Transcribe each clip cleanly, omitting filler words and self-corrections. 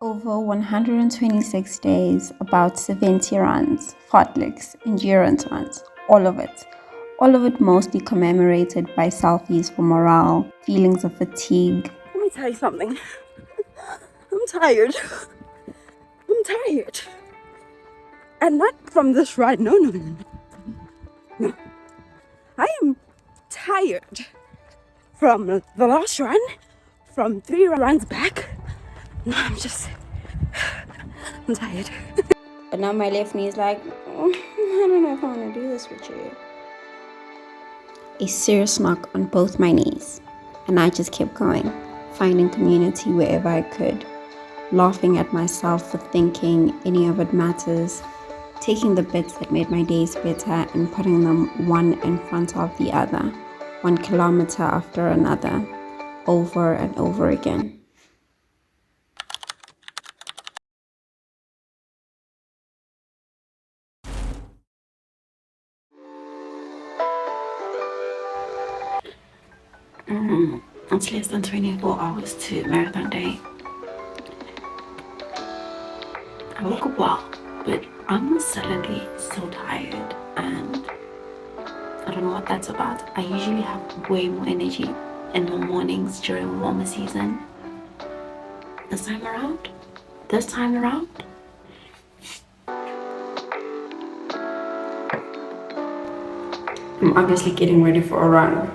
Over 126 days, about 70 runs, fartleks, endurance runs, all of it. All of it mostly commemorated by selfies for morale, feelings of fatigue. Let me tell you something. I'm tired. I'm tired. And not from this ride. No. I am tired from the last run, from 3 runs back. No, I'm tired. But now my left knee is like, I don't know if I want to do this with you. A serious knock on both my knees, and I just kept going, finding community wherever I could, laughing at myself for thinking any of it matters, taking the bits that made my days better and putting them one in front of the other, 1 kilometer after another, over and over again. It's less than 24 hours to marathon day. I woke up well, but I'm suddenly so tired and I don't know what that's about. I usually have way more energy in the mornings during warmer season. This time around, I'm obviously getting ready for a run.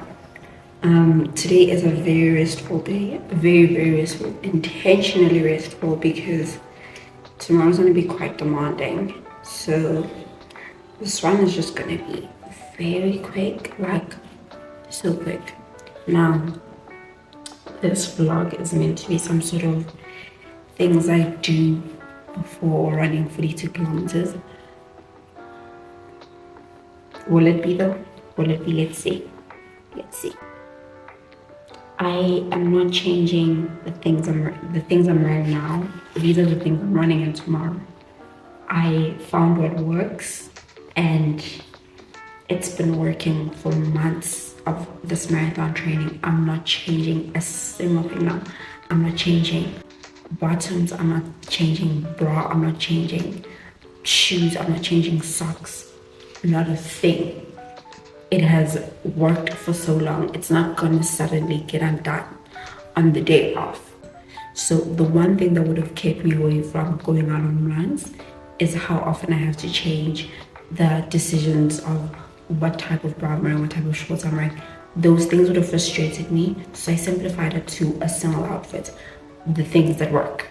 Today is a very restful day, very restful, intentionally restful because tomorrow's going to be quite demanding. So this run is just going to be very quick, like so quick. Now, this vlog is meant to be some sort of things I do before running 42 kilometers. Will it be though? Will it be? Let's see. I am not changing the things I'm running now. These are the things I'm running in tomorrow. I found what works and it's been working for months of this marathon training. I'm not changing a single thing now. I'm not changing bottoms, I'm not changing bra, I'm not changing shoes, I'm not changing socks. Not a thing. It has worked for so long. It's not gonna suddenly get undone on the day off. So the one thing that would have kept me away from going out on runs is how often I have to change the decisions of what type of bra I'm wearing, what type of shorts I'm wearing. Those things would have frustrated me. So I simplified it to a single outfit, the things that work.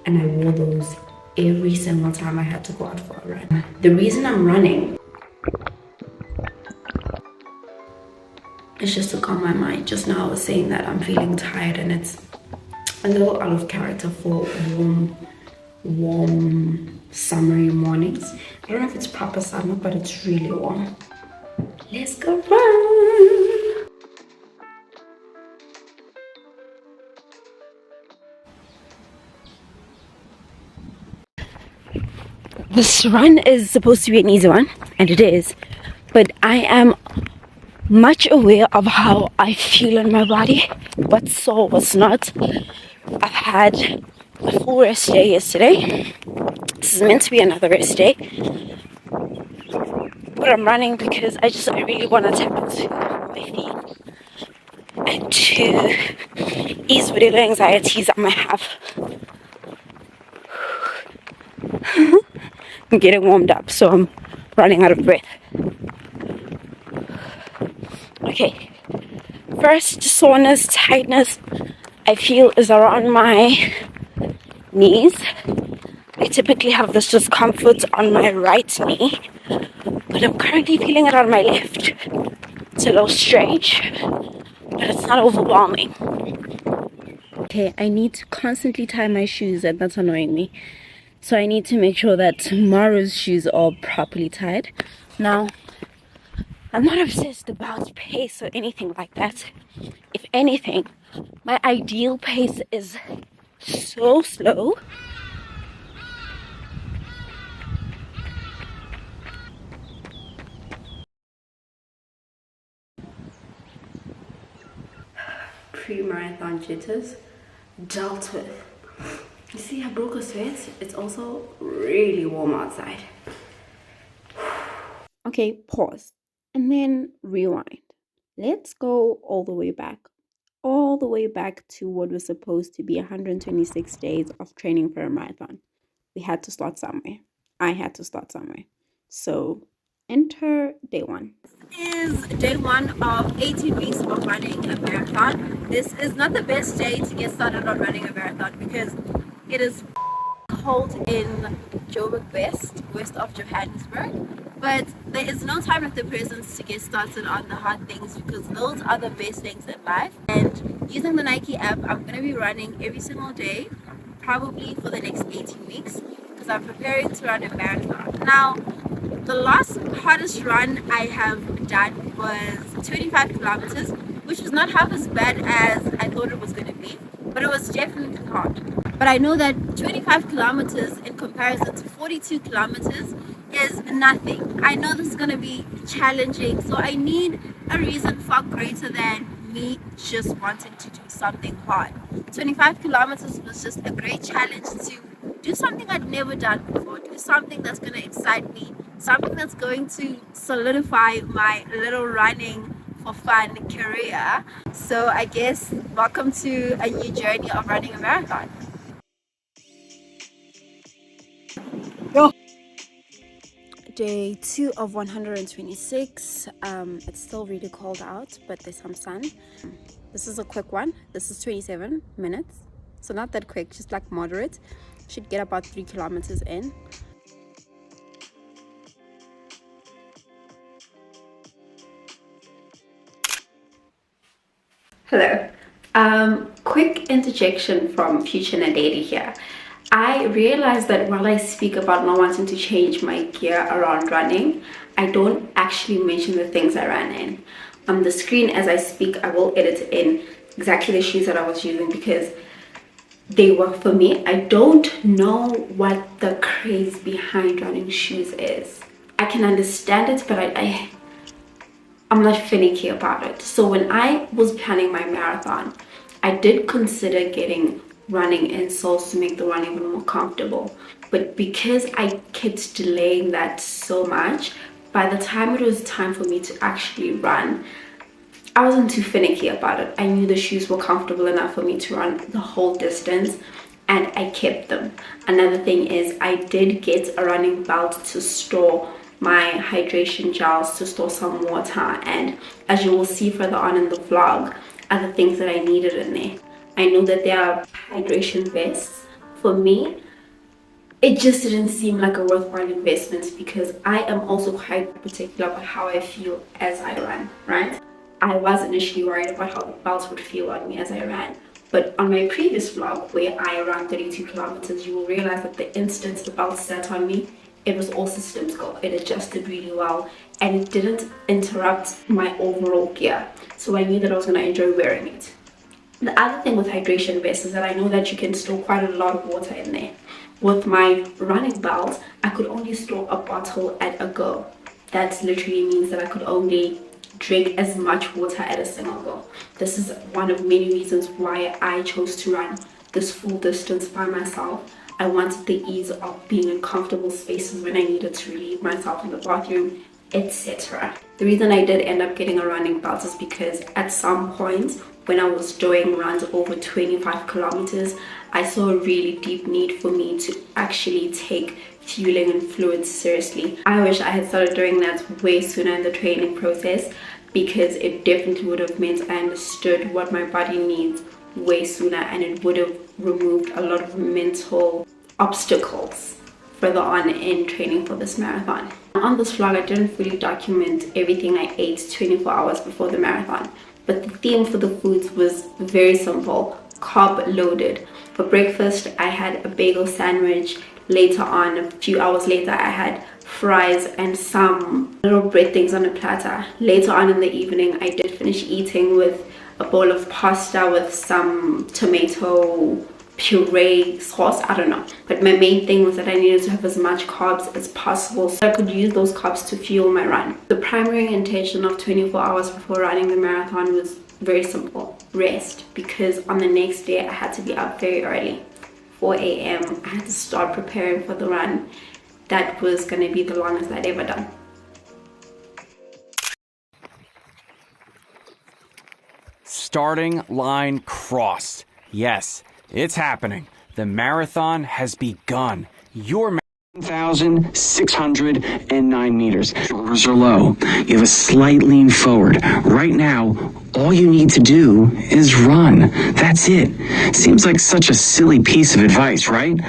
And I wore those every single time I had to go out for a run. The reason I'm running it's just to calm my mind. Just now I was saying that I'm feeling tired and it's a little out of character for warm summery mornings. I don't know if it's proper summer, but it's really warm. Let's go run! This run is supposed to be an easy one, and it is, but I am much aware of how I feel in my body, what's sore, what's not. I've had a full rest day yesterday. This is meant to be another rest day, but I'm running because I really want to tap into my feet and to ease whatever anxieties I might have. I'm getting warmed up, so I'm running out of breath. Okay, first soreness, tightness I feel is around my knees. I typically have this discomfort on my right knee, but I'm currently feeling it on my left. It's a little strange, but it's not overwhelming. Okay, I need to constantly tie my shoes and that's annoying me. So I need to make sure that tomorrow's shoes are properly tied. Now, I'm not obsessed about pace or anything like that. If anything, my ideal pace is so slow. Pre-marathon jitters dealt with. You see, I broke a sweat. It's also really warm outside. Okay, pause and then rewind. Let's go all the way back. All the way back to what was supposed to be 126 days of training for a marathon. We had to start somewhere. I had to start somewhere. So enter day one. This is day one of 18 weeks of running a marathon. This is not the best day to get started on running a marathon because it is cold in Joburg west of Johannesburg. But there is no time like the present to get started on the hard things because those are the best things in life. And using the Nike app, I'm going to be running every single day, probably for the next 18 weeks because I'm preparing to run a marathon. Now, the last hardest run I have done was 25 kilometers, which was not half as bad as I thought it was going to be, but it was definitely hard. But I know that 25 kilometers in comparison to 42 kilometers is nothing. I know this is going to be challenging, so I need a reason far greater than me just wanting to do something hard. 25 kilometers was just a great challenge to do something I'd never done before, do something that's going to excite me, something that's going to solidify my little running for fun career. So I guess welcome to a new journey of running a marathon. Day 2 of 126. It's still really cold out, but there's some sun. This is a quick one. This is 27 minutes, so not that quick, just like moderate. Should get about 3 kilometers in. Hello. Quick interjection from future Nadedi here. I realized that while I speak about not wanting to change my gear around running, I don't actually mention the things I ran in. On the screen as I speak, I will edit in exactly the shoes that I was using because they work for me. I don't know what the craze behind running shoes is. I can understand it, but I'm not finicky about it. So when I was planning my marathon, I did consider getting running insoles to make the run even more comfortable. But because I kept delaying that so much, by the time it was time for me to actually run, I wasn't too finicky about it. I knew the shoes were comfortable enough for me to run the whole distance and I kept them. Another thing is I did get a running belt to store my hydration gels, to store some water, and as you will see further on in the vlog, other things that I needed in there. I know that there are hydration vests. For me, it just didn't seem like a worthwhile investment because I am also quite particular about how I feel as I run, right? I was initially worried about how the belt would feel on me as I ran. But on my previous vlog where I ran 32 kilometers, you will realize that the instant the belt sat on me, it was all systems go. It adjusted really well and it didn't interrupt my overall gear. So I knew that I was going to enjoy wearing it. The other thing with hydration vests is that I know that you can store quite a lot of water in there. With my running belt, I could only store a bottle at a go. That literally means that I could only drink as much water at a single go. This is one of many reasons why I chose to run this full distance by myself. I wanted the ease of being in comfortable spaces when I needed to relieve myself in the bathroom, etc. The reason I did end up getting a running belt is because at some point when I was doing runs over 25 kilometers, I saw a really deep need for me to actually take fueling and fluids seriously. I wish I had started doing that way sooner in the training process because it definitely would have meant I understood what my body needs way sooner and it would have removed a lot of mental obstacles further on in training for this marathon. On this vlog, I didn't fully document everything I ate 24 hours before the marathon, but the theme for the foods was very simple, carb loaded. For breakfast, I had a bagel sandwich. Later on, a few hours later, I had fries and some little bread things on a platter. Later on in the evening, I did finish eating with a bowl of pasta with some tomato puree sauce, I don't know, but my main thing was that I needed to have as much carbs as possible so I could use those carbs to fuel my run. The primary intention of 24 hours before running the marathon was very simple: rest, because on the next day I had to be up very early 4 a.m. I had to start preparing for the run. That was going to be the longest I'd ever done. Starting line crossed. Yes, it's happening. The marathon has begun. Your 1,609 meters. Shoulders are low. You have a slight lean forward. Right now, all you need to do is run. That's it. Seems like such a silly piece of advice, right?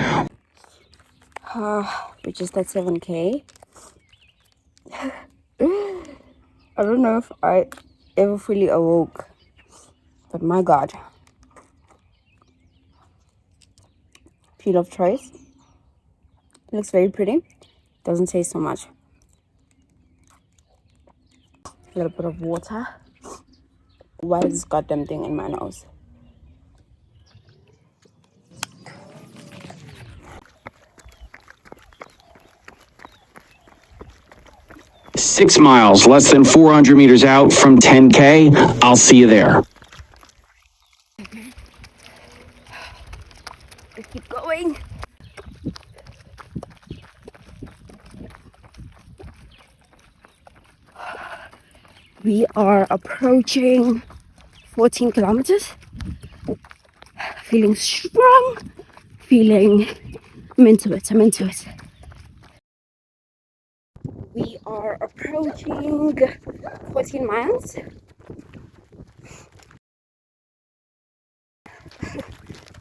We just at 7K. I don't know if I ever fully awoke, but my God. Peel of choice. It looks very pretty. Doesn't taste so much. A little bit of water. Why is this goddamn thing in my nose? Six miles, less than 400 meters out from 10K. I'll see you there. Let's keep going. We are approaching 14 kilometers. Feeling strong. I'm into it. We are approaching 14 miles.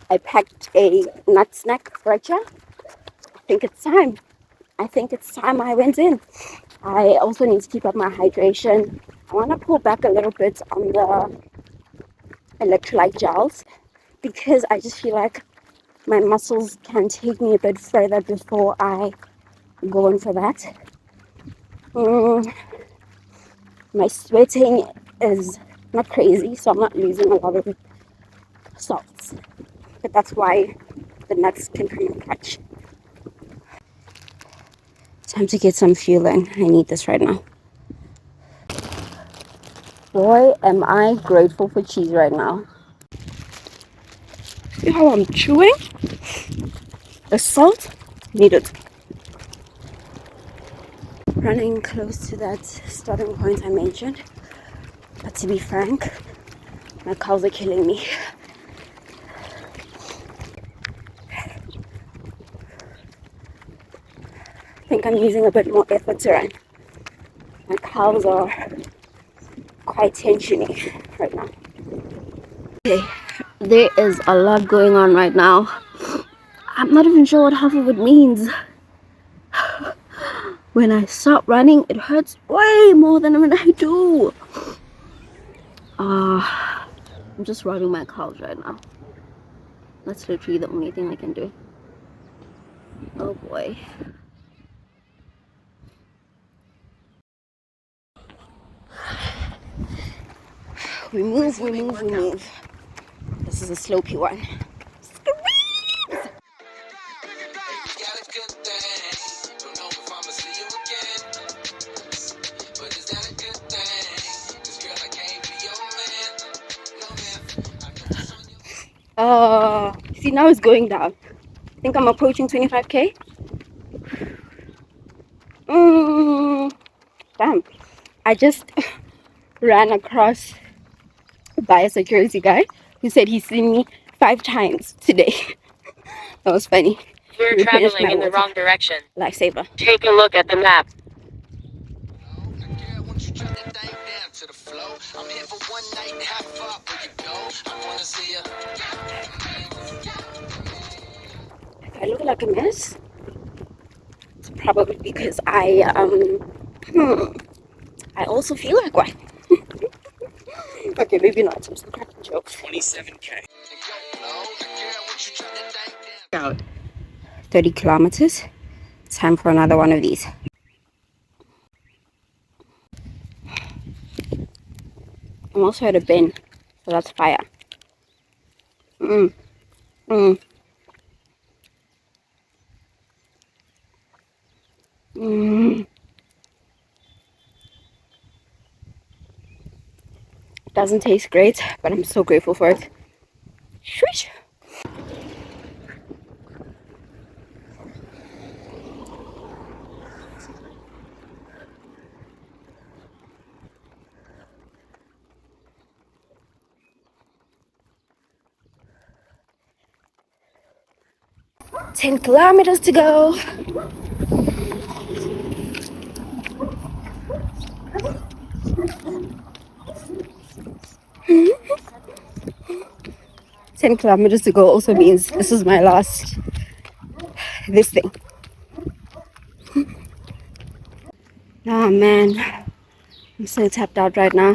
I packed a nut snack stretcher. I think it's time. I went in. I also need to keep up my hydration. I want to pull back a little bit on the electrolyte gels because I just feel like my muscles can take me a bit further before I go in for that. My sweating is not crazy, so I'm not losing a lot of salts. But that's why the nuts can come in clutch. Time to get some fueling. I need this right now. Boy, am I grateful for cheese right now. See how I'm chewing? The salt needed. Running close to that starting point I mentioned. But to be frank, my calves are killing me. I think I'm using a bit more effort to run. My calves are quite tensiony right now. Okay, there is a lot going on right now. I'm not even sure what half of it means. When I stop running, it hurts way more than when I do. I'm just rubbing my calves right now. That's literally the only thing I can do. Oh boy. We move. This is a slopey one. See, now it's going down. I think I'm approaching 25K. Damn. I just ran across by a security guy who said he's seen me 5 times today. That was funny. You're traveling in the wrong direction. Lifesaver. Take a look at the map. If I look like a mess, it's probably because I also feel like one. Okay, maybe not. I'm still cracking jokes. 27K. Out 30 kilometers. Time for another one of these. I'm also at a bend, so that's fire. Doesn't taste great, but I'm so grateful for it. Swish. 10 kilometers to go. Ten kilometers to go also means this is my last this thing. Oh man, I'm so tapped out right now.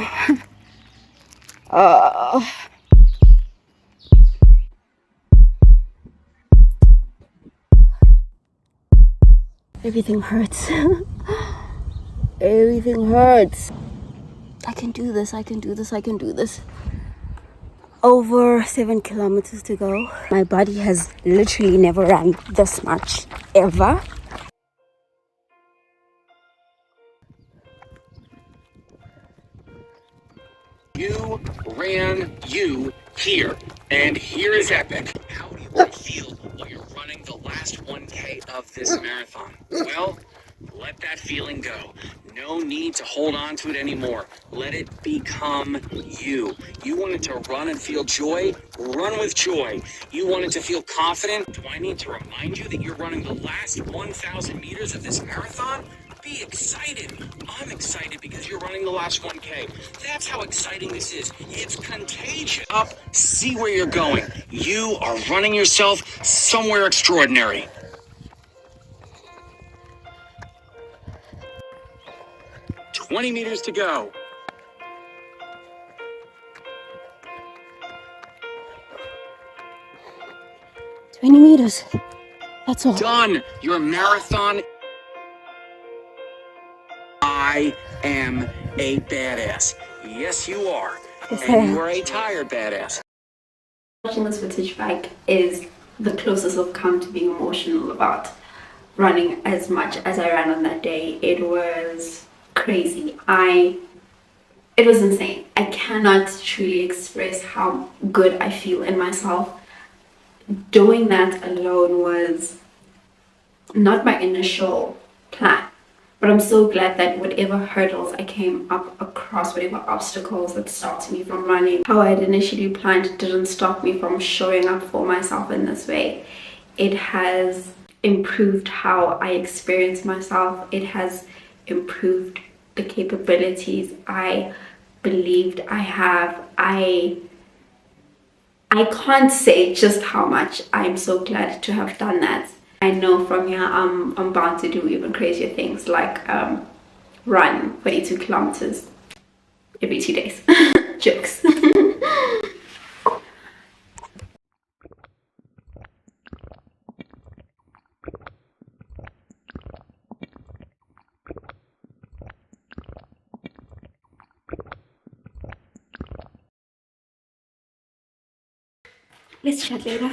Everything hurts. Everything hurts. I can do this, I can do this, I can do this. Over 7 kilometers to go. My body has literally never run this much, ever. You ran you here. And here is epic. How do you want to feel while you're running the last 1K of this marathon? Well, let that feeling go. No need to hold on to it anymore. Let it become you. You wanted to run and feel joy? Run with joy. You wanted to feel confident? Do I need to remind you that you're running the last 1,000 meters of this marathon? Be excited. I'm excited because you're running the last 1K. That's how exciting this is. It's contagious. Up, see where you're going. You are running yourself somewhere extraordinary. 20 meters to go. 20 meters. That's all. Done. Your marathon. I am a badass. Yes, you are. And you are a tired badass. Watching this footage back is the closest I've come to being emotional about running as much as I ran on that day. It was crazy. It was insane. I cannot truly express how good I feel in myself. Doing that alone was not my initial plan, but I'm so glad that whatever hurdles I came up across, whatever obstacles that stopped me from running, how I had initially planned didn't stop me from showing up for myself in this way. It has improved how I experience myself. It has improved the capabilities I believed I have. I can't say just how much I'm so glad to have done that. I know from here I'm bound to do even crazier things, like run 42 kilometers every 2 days. Jokes. Let's chat later.